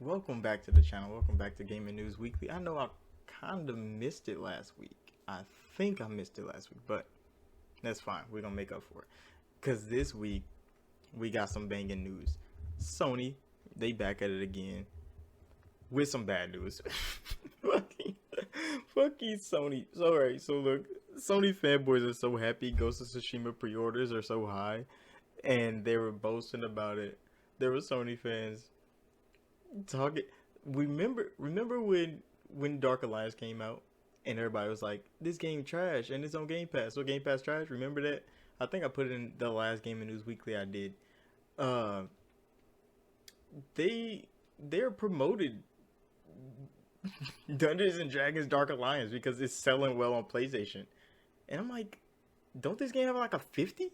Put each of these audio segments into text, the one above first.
Welcome back to the channel. Welcome back to Gaming News Weekly. I know I kind of missed it last week. I think I missed it last week, but that's fine. We're going to make up for it. Because this week, we got some banging news. Sony, they back at it again with some bad news. fucking Sony. Alright, so look, Sony fanboys are so happy. Ghost of Tsushima pre-orders are so high. And they were boasting about it. There were Sony fans talking. Remember when Dark Alliance came out and everybody was like, "This game trash," and it's on Game Pass. So Game Pass trash. Remember that? I think I put it in the last Gaming News Weekly I did. Uh, they're promoted Dungeons and Dragons Dark Alliance because it's selling well on PlayStation, and I'm like, don't this game have like a 50?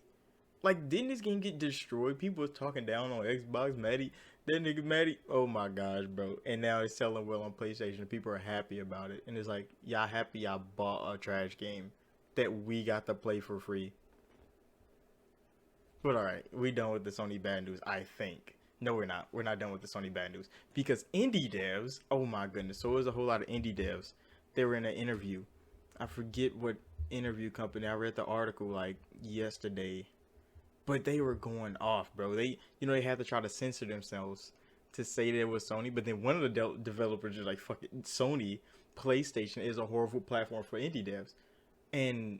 Like, didn't this game get destroyed? People was talking down on Xbox. Maddie, that nigga Maddie. Oh my gosh, bro. And now it's selling well on PlayStation. People are happy about it. And it's like, y'all happy y'all bought a trash game that we got to play for free. But alright, we done with the Sony bad news, I think. No, we're not. We're not done with the Sony bad news. Because indie devs, oh my goodness. So it was a whole lot of indie devs. They were in an interview. I forget what interview company. I read the article like yesterday, but they were going off, bro. They had to try to censor themselves to say that it was Sony. But then one of the developers is like, "Fuck it, Sony PlayStation is a horrible platform for indie devs," and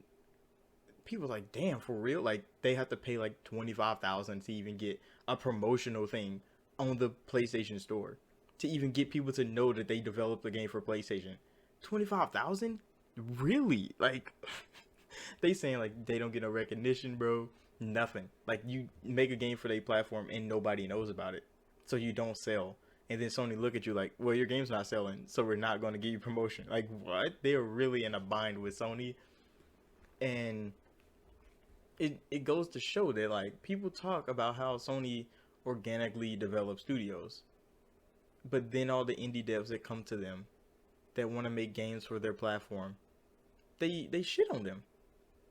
people were like, "Damn, for real?" Like they have to pay like 25,000 to even get a promotional thing on the PlayStation Store to even get people to know that they developed the game for PlayStation. 25,000? Really? Like they saying like they don't get no recognition, bro. Nothing. Like you make a game for their platform and nobody knows about it, so you don't sell. And then Sony look at you like, well, your game's not selling, so we're not going to give you promotion. Like what? They're really in a bind with Sony, and it goes to show that like people talk about how Sony organically develops studios, but then all the indie devs that come to them that want to make games for their platform, they shit on them.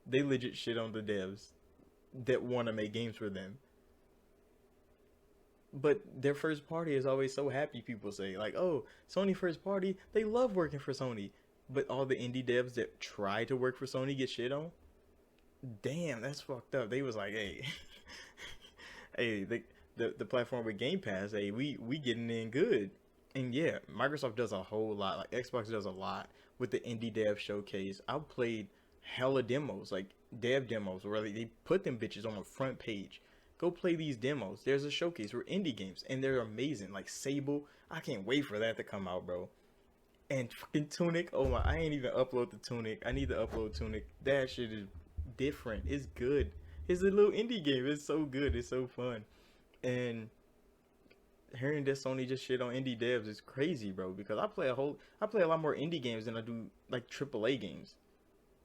They legit shit on the devs that want to make games for them. But their first party is always so happy. People say like, "Oh, Sony first party, they love working for Sony." But all the indie devs that try to work for Sony get shit on. Damn, that's fucked up. They was like, "Hey, hey, the platform with Game Pass, hey, we getting in good." And yeah, Microsoft does a whole lot. Like Xbox does a lot with the indie dev showcase. I've played hella demos, like dev demos, where they put them bitches on the front page. Go play these demos. There's a showcase for indie games, and they're amazing. Like Sable, I can't wait for that to come out, bro. And fucking Tunic, oh my, I ain't even upload the Tunic. I need to upload Tunic. That shit is different. It's good. It's a little indie game. It's so good. It's so fun. And hearing that Sony just shit on indie devs is crazy, bro. Because I play a lot more indie games than I do like AAA games.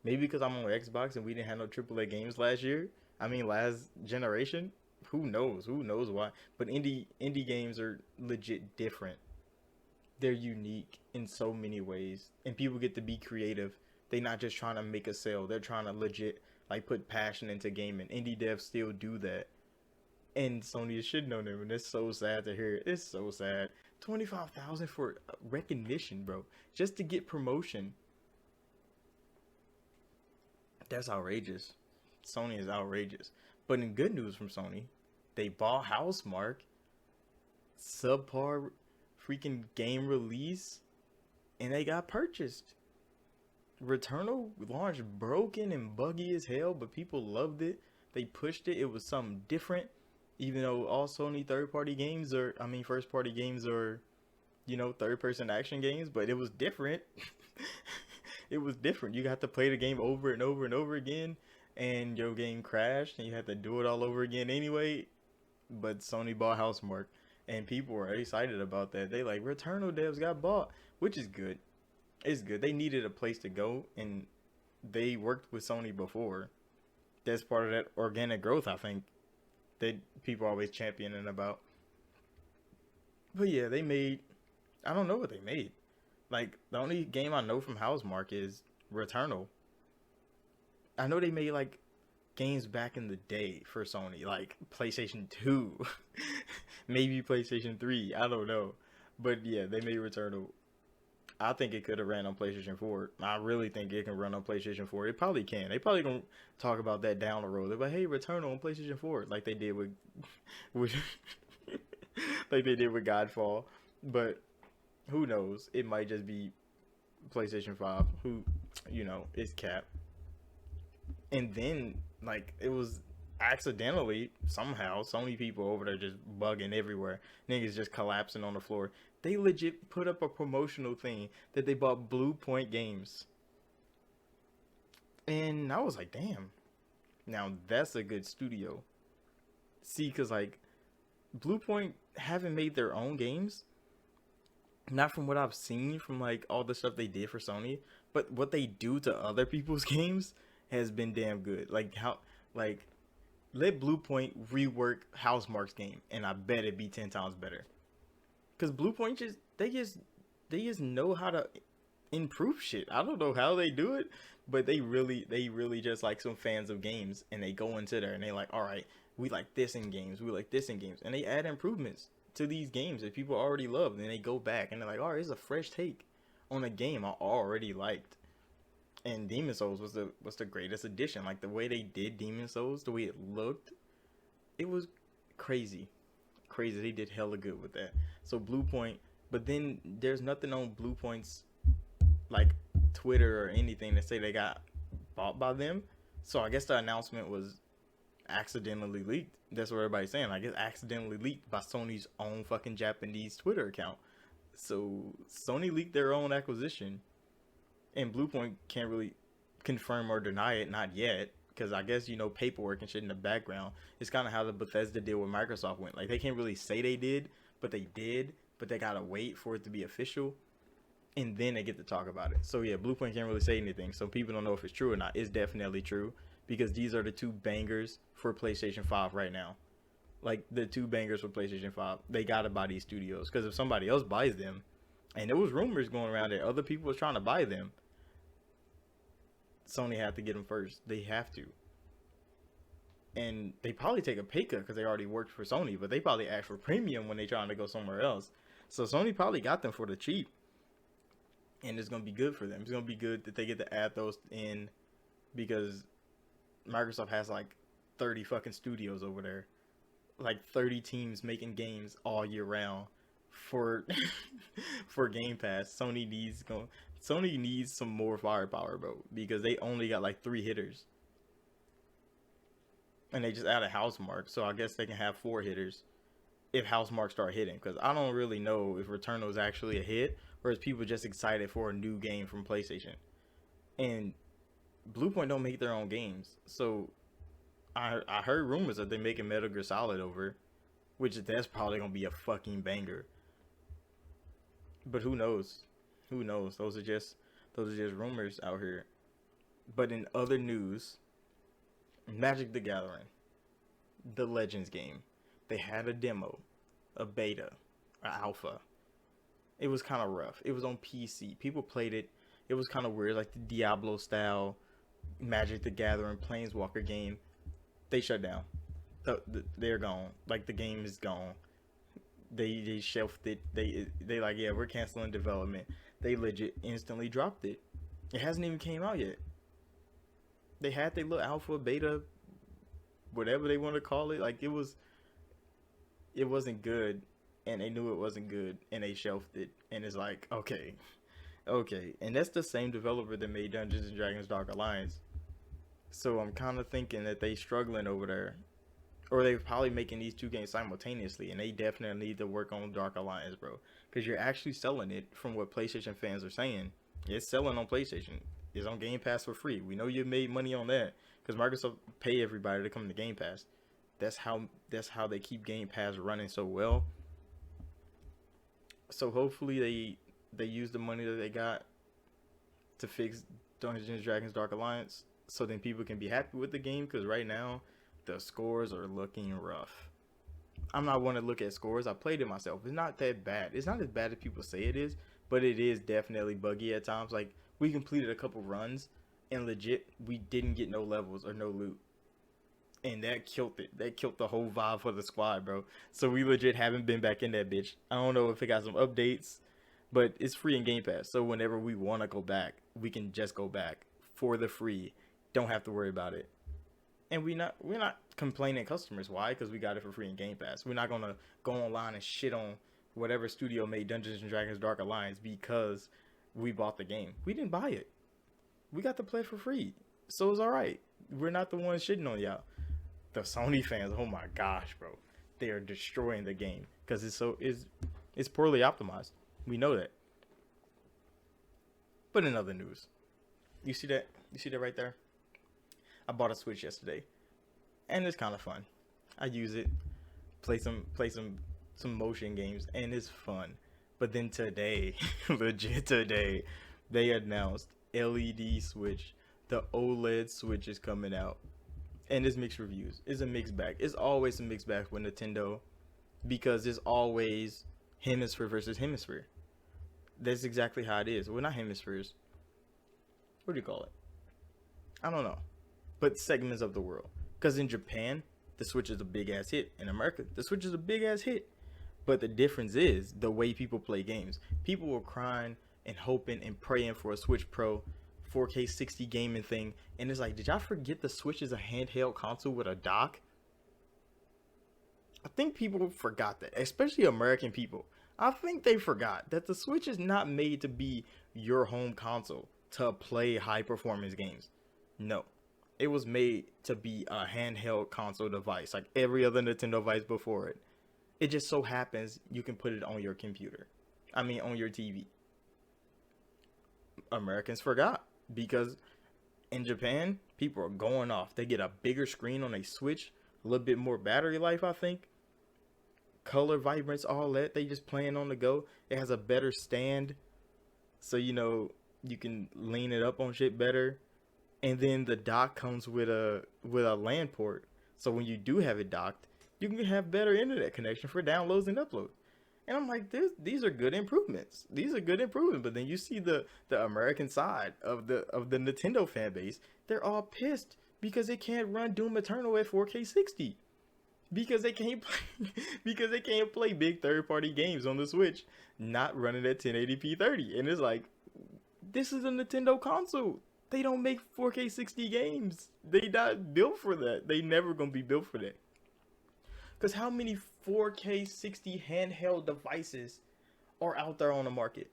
Maybe because I'm on Xbox and we didn't have no AAA games last year. I mean, last generation. Who knows? Who knows why? But indie games are legit different. They're unique in so many ways, and people get to be creative. They're not just trying to make a sale. They're trying to legit like put passion into gaming. Indie devs still do that, and Sony is shitting on them, and it's so sad to hear. It's so sad. 25,000 for recognition, bro, just to get promotion. That's outrageous. Sony is outrageous. But in good news from Sony, they bought Housemark, subpar freaking game release, and they got purchased. Returnal launched broken and buggy as hell, but people loved it. They pushed it. It was something different. Even though all Sony first party games are, third person action games, but it was different. It was different. You got to play the game over and over and over again, and your game crashed, and you had to do it all over again anyway. But Sony bought Housemark, and people were excited about that. They like Returnal devs got bought, which is good. It's good. They needed a place to go, and they worked with Sony before. That's part of that organic growth, I think, that people are always championing about. But yeah, they made. I don't know what they made. Like the only game I know from Housemark is Returnal. I know they made like games back in the day for Sony, like PlayStation 2, maybe PlayStation 3. I don't know, But yeah, they made Returnal. I think it could have ran on PlayStation 4. I really think it can run on PlayStation 4. It probably can. They probably gonna talk about that down the road. They're like, hey, Returnal on PlayStation 4, like they did with like they did with Godfall. But who knows? It might just be PlayStation 5. Who, it's cap. And then like it was accidentally somehow Sony people over there just bugging everywhere. Niggas just collapsing on the floor. They legit put up a promotional thing that they bought Bluepoint Games. And I was like, damn. Now that's a good studio. See, cause like Bluepoint haven't made their own games. Not from what I've seen from like all the stuff they did for Sony, but what they do to other people's games has been damn good. Like how like let Bluepoint rework Housemarque's game, and I bet it'd be 10 times better. Cause Bluepoint just know how to improve shit. I don't know how they do it, but they really just like some fans of games, and they go into there and they like, all right, we like this in games, we like this in games, and they add improvements to these games that people already love, and they go back and they're like, all right, it's a fresh take on a game I already liked. And Demon Souls was the greatest addition. Like the way they did Demon Souls, the way it looked, it was crazy. Crazy. They did hella good with that. So Bluepoint, but then there's nothing on Bluepoint's like Twitter or anything to say they got bought by them. So I guess the announcement was accidentally leaked. That's what everybody's saying. Like it's accidentally leaked by Sony's own fucking Japanese Twitter account. So Sony leaked their own acquisition. And Bluepoint can't really confirm or deny it, not yet, because I guess, paperwork and shit in the background. It's kind of how the Bethesda deal with Microsoft went. Like, they can't really say they did, but they gotta wait for it to be official, and then they get to talk about it. So, yeah, Bluepoint can't really say anything, so people don't know if it's true or not. It's definitely true, because these are the two bangers for PlayStation 5 right now. Like, the two bangers for PlayStation 5. They gotta buy these studios, because if somebody else buys them, and there was rumors going around that other people was trying to buy them, Sony have to get them first. They have to. And they probably take a pay cut because they already worked for Sony, but they probably ask for premium when they trying to go somewhere else. So Sony probably got them for the cheap. And it's going to be good for them. It's going to be good that they get to add those in, because Microsoft has like 30 fucking studios over there. Like 30 teams making games all year round for for Game Pass. Sony needs some more firepower, bro, because they only got like 3 hitters. And they just added Housemarque, so I guess they can have 4 hitters if Housemarque start hitting, because I don't really know if Returnal is actually a hit, or is people just excited for a new game from PlayStation. And Bluepoint don't make their own games, so I heard rumors that they're making Metal Gear Solid over, which that's probably gonna be a fucking banger. But who knows? Who knows? Those are just rumors out here. But in other news, Magic the Gathering, the Legends game, they had a demo, a beta, an alpha. It was kind of rough. It was on PC. People played it. It was kind of weird, like the Diablo style Magic the Gathering Planeswalker game. They shut down. They're gone. Like the game is gone. They shelved it. They like, yeah, we're canceling development. They legit instantly dropped it. It hasn't even came out yet. They had their little alpha, beta, whatever they want to call it. Like it wasn't good, and they knew it wasn't good, and they shelved it. And it's like, okay, and that's the same developer that made Dungeons and Dragons Dark Alliance. So I'm kind of thinking that they struggling over there, or they're probably making these two games simultaneously, and they definitely need to work on Dark Alliance, bro, because you're actually selling it. From what PlayStation fans are saying, it's selling on PlayStation. It's on Game Pass for free. We know you made money on that because Microsoft pay everybody to come to Game Pass. That's how they keep Game Pass running so well. So hopefully they use the money that they got to fix Dungeons and Dragons Dark Alliance, so then people can be happy with the game, because right now the scores are looking rough. I'm not one to look at scores. I played it myself. It's not that bad. It's not as bad as people say it is, but it is definitely buggy at times. Like, we completed a couple runs, and legit, we didn't get no levels or no loot. and that killed it. That killed the whole vibe for the squad, bro. So we legit haven't been back in that bitch. I don't know if it got some updates, but it's free in Game Pass. So whenever we want to go back, we can just go back for the free. Don't have to worry about it. And we're not complaining customers. Why? Because we got it for free in Game Pass. We're not gonna go online and shit on whatever studio made Dungeons and Dragons Dark Alliance because we bought the game. We didn't buy it. We got the play for free. So it's alright. We're not the ones shitting on y'all. The Sony fans, oh my gosh, bro. They are destroying the game. Because it's poorly optimized. We know that. But in other news. You see that? You see that right there? I bought a Switch yesterday. And it's kind of fun. I use it. Play some motion games. And it's fun. But then today, legit today, they announced LED Switch. The OLED Switch is coming out. And it's mixed reviews. It's a mixed bag. It's always a mixed bag with Nintendo. Because it's always hemisphere versus hemisphere. That's exactly how it is. Well, not hemispheres. What do you call it? I don't know. But segments of the world. Because in Japan, the Switch is a big ass hit. In America, the Switch is a big ass hit. But the difference is the way people play games. People were crying and hoping and praying for a Switch Pro 4K 60 gaming thing. And it's like, did y'all forget the Switch is a handheld console with a dock? I think people forgot that. Especially American people. I think they forgot that the Switch is not made to be your home console to play high performance games. No. It was made to be a handheld console device like every other Nintendo device before it. It just so happens you can put it on your computer. I mean on your TV. Americans forgot because in Japan, people are going off. They get a bigger screen on a Switch, a little bit more battery life, I think. Color, vibrance, all that. They just playing on the go. It has a better stand. So, you know, you can lean it up on shit better. And then the dock comes with a LAN port. So when you do have it docked, you can have better internet connection for downloads and uploads. And I'm like, these are good improvements. These are good improvements. But then you see the American side of the Nintendo fan base. They're all pissed because they can't run Doom Eternal at 4K 60. Because they can't play big third-party games on the Switch, not running at 1080p 30. And it's like, this is a Nintendo console. They don't make 4K 60 games. They not built for that. They never gonna be built for that. Because how many 4K 60 handheld devices are out there on the market?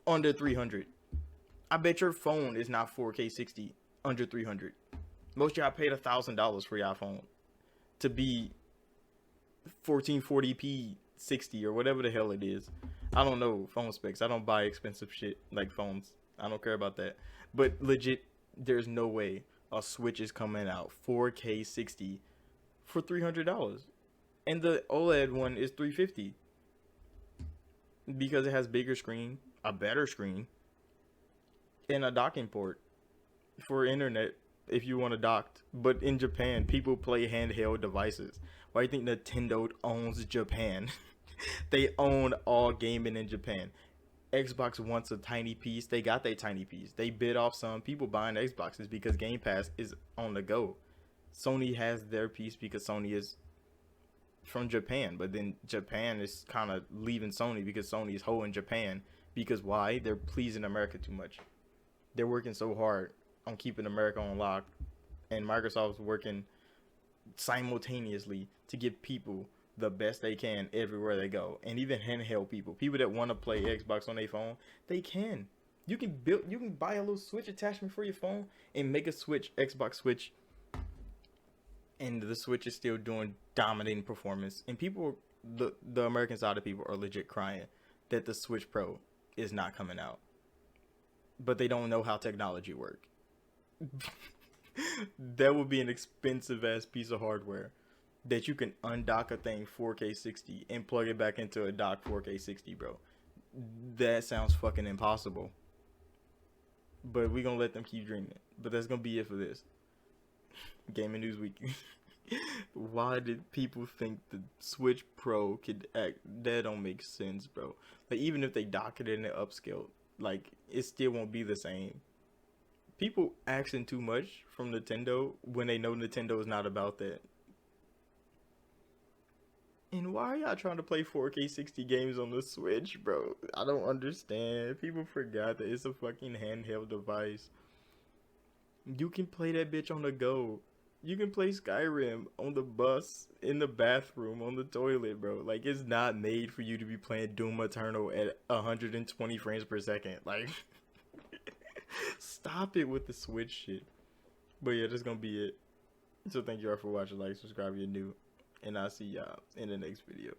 Under 300. I bet your phone is not 4K 60 under 300. Most of y'all paid $1,000 for your phone to be 1440p 60 or whatever the hell it is. I don't know phone specs. I don't buy expensive shit like phones. I don't care about that. But legit, there's no way a Switch is coming out 4K 60 for $300. And the OLED one is $350. Because it has bigger screen, a better screen, and a docking port for internet if you want to dock. But in Japan, people play handheld devices. Why do you think Nintendo owns Japan? They own all gaming in Japan. Xbox wants a tiny piece. They got their tiny piece. They bid off some people buying Xboxes because Game Pass is on the go. Sony has their piece because Sony is from Japan. But then Japan is kind of leaving Sony because Sony is holding Japan. Because why? They're pleasing America too much. They're working so hard on keeping America on lock, and Microsoft's working simultaneously to give people the best they can everywhere they go. And even handheld people that want to play Xbox on their phone, they can. You can buy a little Switch attachment for your phone and make a Xbox Switch, and the Switch is still doing dominating performance. And people, the American side of people are legit crying that the Switch Pro is not coming out, but they don't know how technology works. That would be an expensive ass piece of hardware that you can undock a thing 4K 60 and plug it back into a dock 4K 60, bro. That sounds fucking impossible. But we gonna let them keep dreaming. But that's gonna be it for this Gaming News Week. Why did people think the Switch Pro could act? That don't make sense, bro. Like, even if they dock it in an upscale, like, it still won't be the same. People asking too much from Nintendo when they know Nintendo is not about that. And why are y'all trying to play 4K 60 games on the Switch, bro? I don't understand. People forgot that it's a fucking handheld device. You can play that bitch on the go. You can play Skyrim on the bus, in the bathroom, on the toilet, bro. Like, it's not made for you to be playing Doom Eternal at 120 frames per second. Like, stop it with the Switch shit. But yeah, that's gonna be it. So thank you all for watching. Like, subscribe if you're new. And I'll see y'all in the next video.